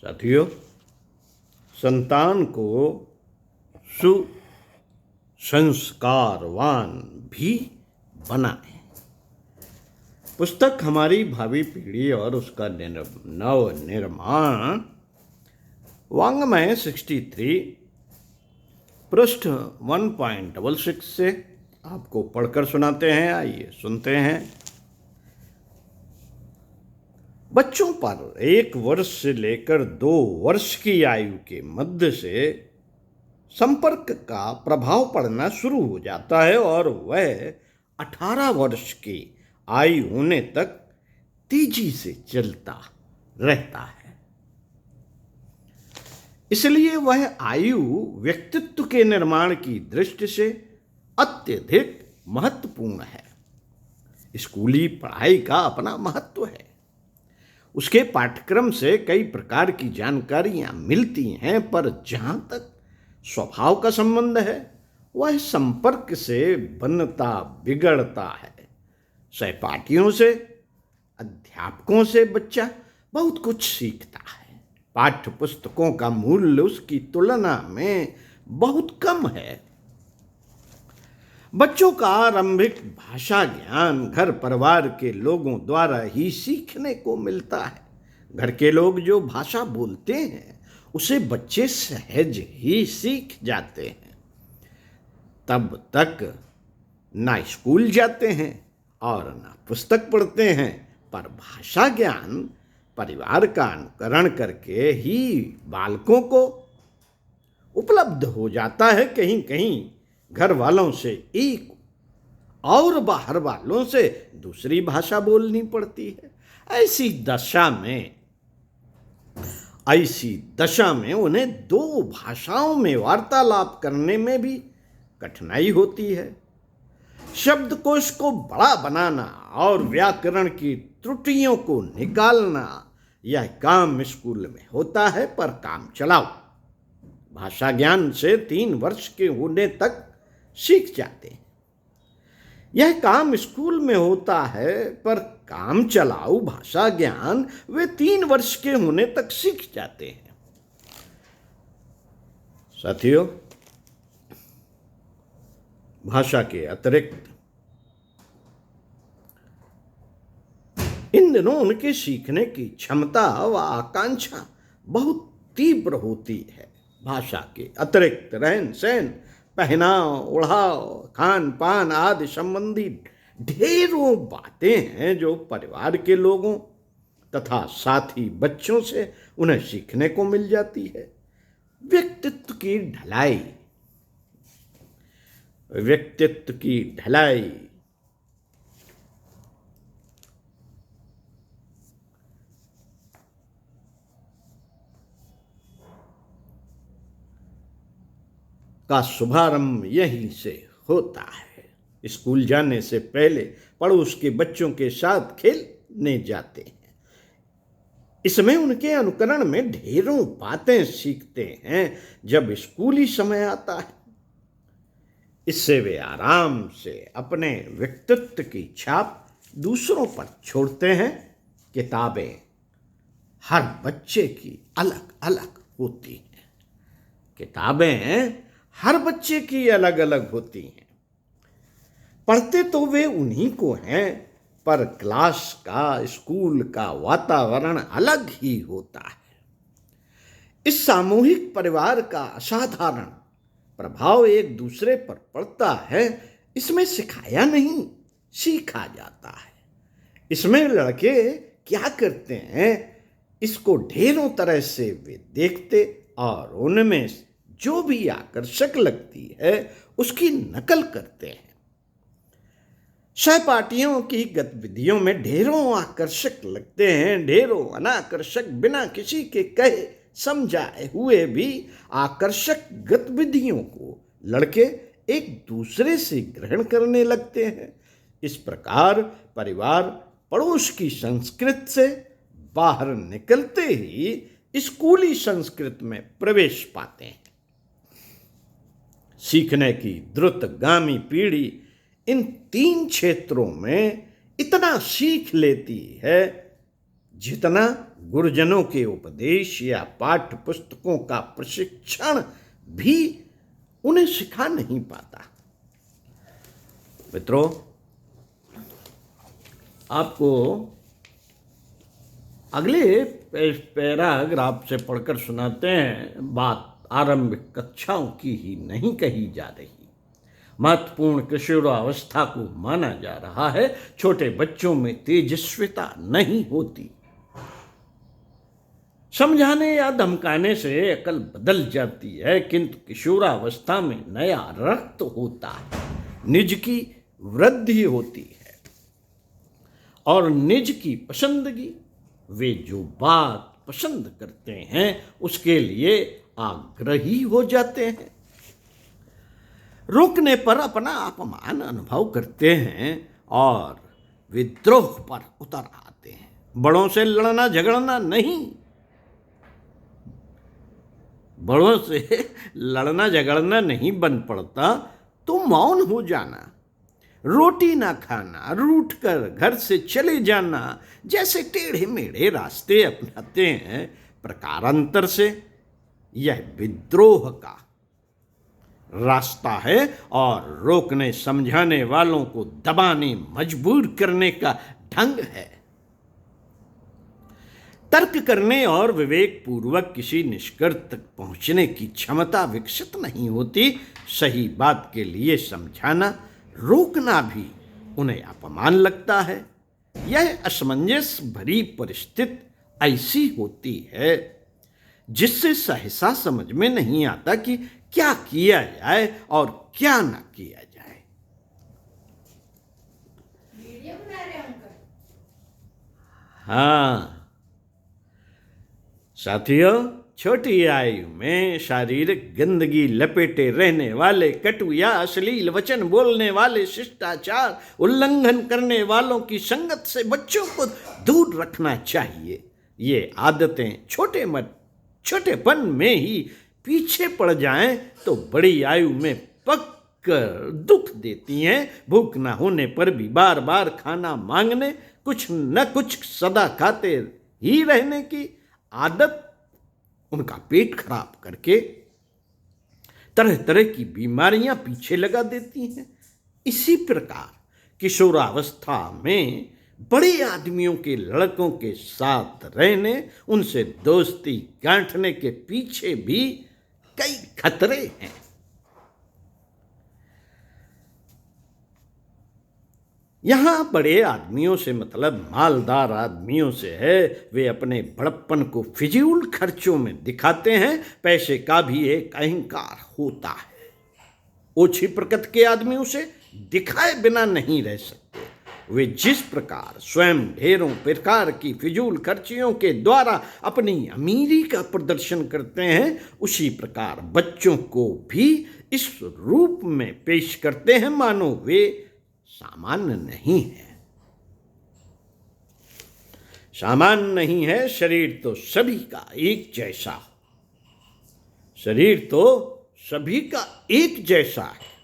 साथियों, संतान को सुसंस्कारवान भी बनाएं। पुस्तक हमारी भावी पीढ़ी और उसका नव निर्माण। वाङ्मय 63 पृष्ठ 1.66 से आपको पढ़कर सुनाते हैं। आइए सुनते हैं। बच्चों पर 1 वर्ष से लेकर 2 वर्ष की आयु के मध्य से संपर्क का प्रभाव पड़ना शुरू हो जाता है और वह 18 वर्ष की आयु होने तक तेजी से चलता रहता है। इसलिए वह आयु व्यक्तित्व के निर्माण की दृष्टि से अत्यधिक महत्वपूर्ण है। स्कूली पढ़ाई का अपना महत्व है। उसके पाठ्यक्रम से कई प्रकार की जानकारियां मिलती हैं, पर जहां तक स्वभाव का संबंध है वह संपर्क से बनता बिगड़ता है। सहपाठियों से, अध्यापकों से बच्चा बहुत कुछ सीखता है। पाठ्य पुस्तकों का मूल्य उसकी तुलना में बहुत कम है। बच्चों का आरंभिक भाषा ज्ञान घर परिवार के लोगों द्वारा ही सीखने को मिलता है। घर के लोग जो भाषा बोलते हैं उसे बच्चे सहज ही सीख जाते हैं। तब तक ना स्कूल जाते हैं और ना पुस्तक पढ़ते हैं, पर भाषा ज्ञान परिवार का अनुकरण करके ही बालकों को उपलब्ध हो जाता है। कहीं कहीं घर वालों से एक और बाहर वालों से दूसरी भाषा बोलनी पड़ती है। ऐसी दशा में उन्हें 2 भाषाओं में वार्तालाप करने में भी कठिनाई होती है। शब्दकोश को बड़ा बनाना और व्याकरण की त्रुटियों को निकालना, यह काम स्कूल में होता है, पर काम चलाओ भाषा ज्ञान से 3 वर्ष के होने तक सीख जाते हैं। यह काम स्कूल में होता है, पर काम चलाऊ भाषा ज्ञान वे 3 वर्ष के होने तक सीख जाते हैं। साथियों, भाषा के अतिरिक्त इन दिनों उनके सीखने की क्षमता व आकांक्षा बहुत तीव्र होती है। भाषा के अतिरिक्त रहन सहन, पहनाव, ओढ़ाव, खान पान आदि संबंधी ढेरों बातें हैं जो परिवार के लोगों तथा साथी बच्चों से उन्हें सीखने को मिल जाती है। व्यक्तित्व की ढलाई का शुभारंभ यहीं से होता है। स्कूल जाने से पहले पड़ोस के बच्चों के साथ खेलने जाते हैं। इसमें उनके अनुकरण में ढेरों बातें सीखते हैं। जब स्कूली समय आता है, इससे वे आराम से अपने व्यक्तित्व की छाप दूसरों पर छोड़ते हैं। किताबें हर बच्चे की अलग अलग होती हैं। पढ़ते तो वे उन्हीं को हैं, पर क्लास का, स्कूल का वातावरण अलग ही होता है। इस सामूहिक परिवार का असाधारण प्रभाव एक दूसरे पर पड़ता है। इसमें सिखाया नहीं, सीखा जाता है। इसमें लड़के क्या करते हैं, इसको ढेरों तरह से वे देखते और उनमें जो भी आकर्षक लगती है उसकी नकल करते हैं। सहपाठियों की गतिविधियों में ढेरों आकर्षक लगते हैं, ढेरों अनाकर्षक, बिना किसी के कहे समझाए हुए भी आकर्षक गतिविधियों को लड़के एक दूसरे से ग्रहण करने लगते हैं। इस प्रकार परिवार पड़ोस की संस्कृति से बाहर निकलते ही स्कूली संस्कृति में प्रवेश पाते हैं। सीखने की द्रुतगामी पीढ़ी इन 3 क्षेत्रों में इतना सीख लेती है जितना गुरुजनों के उपदेश या पाठ्य पुस्तकों का प्रशिक्षण भी उन्हें सिखा नहीं पाता। मित्रों, आपको अगले पैराग्राफ से पढ़कर सुनाते हैं। बात आरंभिक कक्षाओं की ही नहीं कही जा रही। महत्वपूर्ण किशोरावस्था को माना जा रहा है। छोटे बच्चों में तेजस्विता नहीं होती। समझाने या धमकाने से अकल बदल जाती है, किंतु किशोरावस्था में नया रक्त होता है, निज की वृद्धि होती है और निज की पसंदगी। वे जो बात पसंद करते हैं उसके लिए आग्रही हो जाते हैं। रोकने पर अपना अपमान अनुभव करते हैं और विद्रोह पर उतर आते हैं। बड़ों से लड़ना झगड़ना नहीं, बड़ों से लड़ना झगड़ना नहीं बन पड़ता तो मौन हो जाना, रोटी ना खाना, रूठ कर घर से चले जाना जैसे टेढ़े मेढ़े रास्ते अपनाते हैं, प्रकारांतर से यह विद्रोह का रास्ता है और रोकने समझाने वालों को दबाने मजबूर करने का ढंग है। तर्क करने और विवेक पूर्वक किसी निष्कर्ष तक पहुंचने की क्षमता विकसित नहीं होती। सही बात के लिए समझाना, रोकना भी उन्हें अपमान लगता है। यह असमंजस भरी परिस्थिति ऐसी होती है जिससे सहसा समझ में नहीं आता कि क्या किया जाए और क्या न किया जाए। हाँ साथियों, छोटी आयु में शारीरिक गंदगी लपेटे रहने वाले, कटु या अश्लील वचन बोलने वाले, शिष्टाचार उल्लंघन करने वालों की संगत से बच्चों को दूर रखना चाहिए। ये आदतें छोटेपन में ही पीछे पड़ जाएं तो बड़ी आयु में पक कर दुख देती हैं। भूख न होने पर भी बार बार खाना मांगने, कुछ न कुछ सदा खाते ही रहने की आदत उनका पेट खराब करके तरह तरह की बीमारियां पीछे लगा देती हैं। इसी प्रकार किशोरावस्था में बड़े आदमियों के लड़कों के साथ रहने, उनसे दोस्ती गांठने के पीछे भी कई खतरे हैं। यहां बड़े आदमियों से मतलब मालदार आदमियों से है। वे अपने बड़प्पन को फिजूल खर्चों में दिखाते हैं। पैसे का भी एक अहंकार होता है। ओछी प्रकृति के आदमियों से दिखाए बिना नहीं रह सकते। वे जिस प्रकार स्वयं ढेरों प्रकार की फिजूल खर्चियों के द्वारा अपनी अमीरी का प्रदर्शन करते हैं, उसी प्रकार बच्चों को भी इस रूप में पेश करते हैं मानो वे सामान्य नहीं है। सामान्य नहीं है। शरीर तो सभी का एक जैसा हो। शरीर तो सभी का एक जैसा है।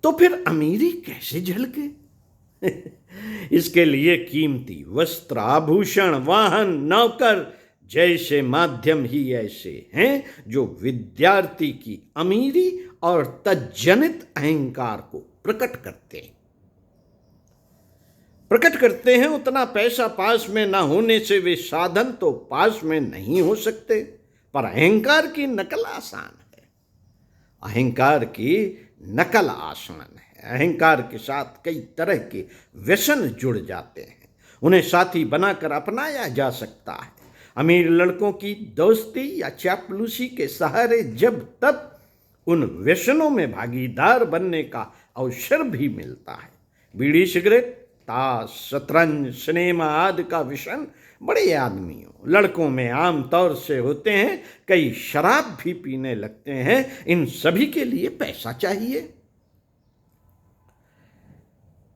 तो फिर अमीरी कैसे झलके? इसके लिए कीमती वस्त्र, आभूषण, वाहन, नौकर जैसे माध्यम ही ऐसे हैं जो विद्यार्थी की अमीरी और तज्जनित अहंकार को प्रकट करते हैं। उतना पैसा पास में न होने से वे साधन तो पास में नहीं हो सकते, पर अहंकार की नकल आसान है। अहंकार की नकल आसान है। अहंकार के साथ कई तरह के व्यसन जुड़ जाते हैं। उन्हें साथी बनाकर अपनाया जा सकता है। अमीर लड़कों की दोस्ती या चापलूसी के सहारे जब तब उन व्यसनों में भागीदार बनने का अवसर भी मिलता है। बीड़ी, सिगरेट, ताश, शतरंज, सिनेमा आदि का व्यसन बड़े आदमियों लड़कों में आम तौर से होते हैं। कई शराब भी पीने लगते हैं। इन सभी के लिए पैसा चाहिए।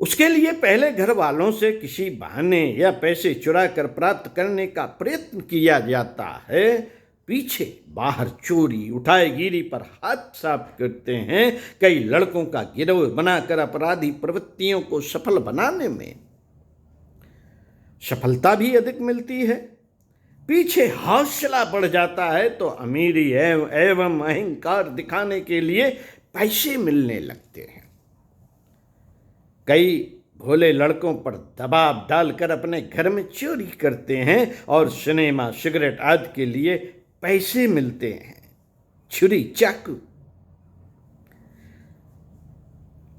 उसके लिए पहले घर वालों से किसी बहाने या पैसे चुरा कर प्राप्त करने का प्रयत्न किया जाता है। पीछे बाहर चोरी उठाईगिरी पर हाथ साफ करते हैं। कई लड़कों का गिरोह बनाकर अपराधी प्रवृत्तियों को सफल बनाने में सफलता भी अधिक मिलती है। पीछे हौसला बढ़ जाता है तो अमीरी एवं अहंकार दिखाने के लिए पैसे मिलने लगते हैं। कई भोले लड़कों पर दबाव डालकर अपने घर में चोरी करते हैं और सिनेमा सिगरेट आदि के लिए पैसे मिलते हैं। छुरी चाकू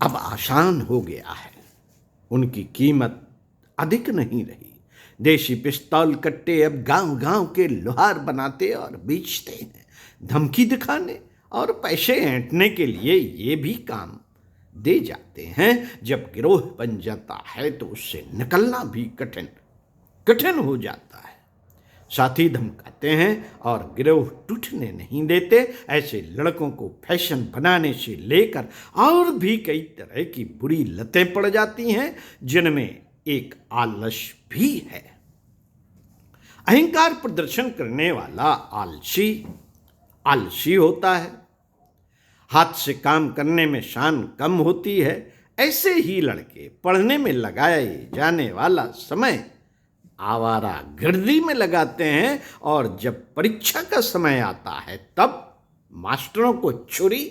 अब आसान हो गया है, उनकी कीमत अधिक नहीं रही। देशी पिस्तौल कट्टे अब गांव गांव के लोहार बनाते और बेचते हैं। धमकी दिखाने और पैसे ऐंठने के लिए ये भी काम दे जाते हैं। जब गिरोह बन जाता है तो उससे निकलना भी कठिन हो जाता है। साथी धमकाते हैं और गिरोह टूटने नहीं देते। ऐसे लड़कों को फैशन बनाने से लेकर और भी कई तरह की बुरी लतें पड़ जाती हैं, जिनमें एक आलस भी है। अहंकार प्रदर्शन करने वाला आलसी होता है। हाथ से काम करने में शान कम होती है। ऐसे ही लड़के पढ़ने में लगाए जाने वाला समय आवारा गर्दी में लगाते हैं और जब परीक्षा का समय आता है तब मास्टरों को छुरी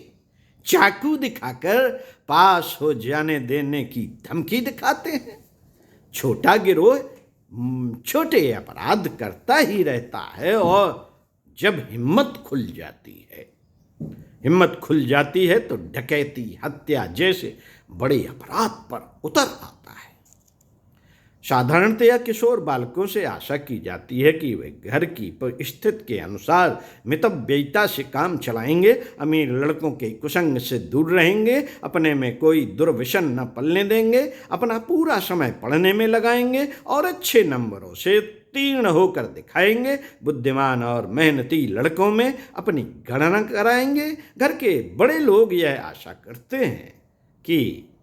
चाकू दिखाकर पास हो जाने देने की धमकी दिखाते हैं। छोटा गिरोह छोटे अपराध करता ही रहता है और जब हिम्मत खुल जाती है तो डकैती हत्या जैसे बड़े अपराध पर उतर आता है। साधारणतया किशोर बालकों से आशा की जाती है कि वे घर की परिस्थिति के अनुसार मितव्ययिता से काम चलाएंगे, अमीर लड़कों के कुसंग से दूर रहेंगे, अपने में कोई दुर्व्यसन न पलने देंगे, अपना पूरा समय पढ़ने में लगाएंगे और अच्छे नंबरों से उत्तीर्ण होकर दिखाएंगे। बुद्धिमान और मेहनती लड़कों में अपनी गणना कराएंगे। घर के बड़े लोग यह आशा करते हैं कि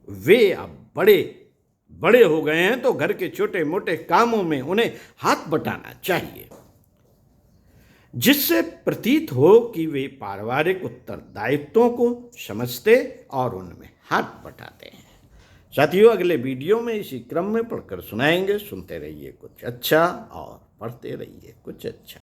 वे अब बड़े हो गए हैं तो घर के छोटे मोटे कामों में उन्हें हाथ बटाना चाहिए, जिससे प्रतीत हो कि वे पारिवारिक उत्तरदायित्वों को समझते और उनमें हाथ बटाते हैं। साथियों, अगले वीडियो में इसी क्रम में पढ़कर सुनाएंगे। सुनते रहिए कुछ अच्छा और पढ़ते रहिए कुछ अच्छा।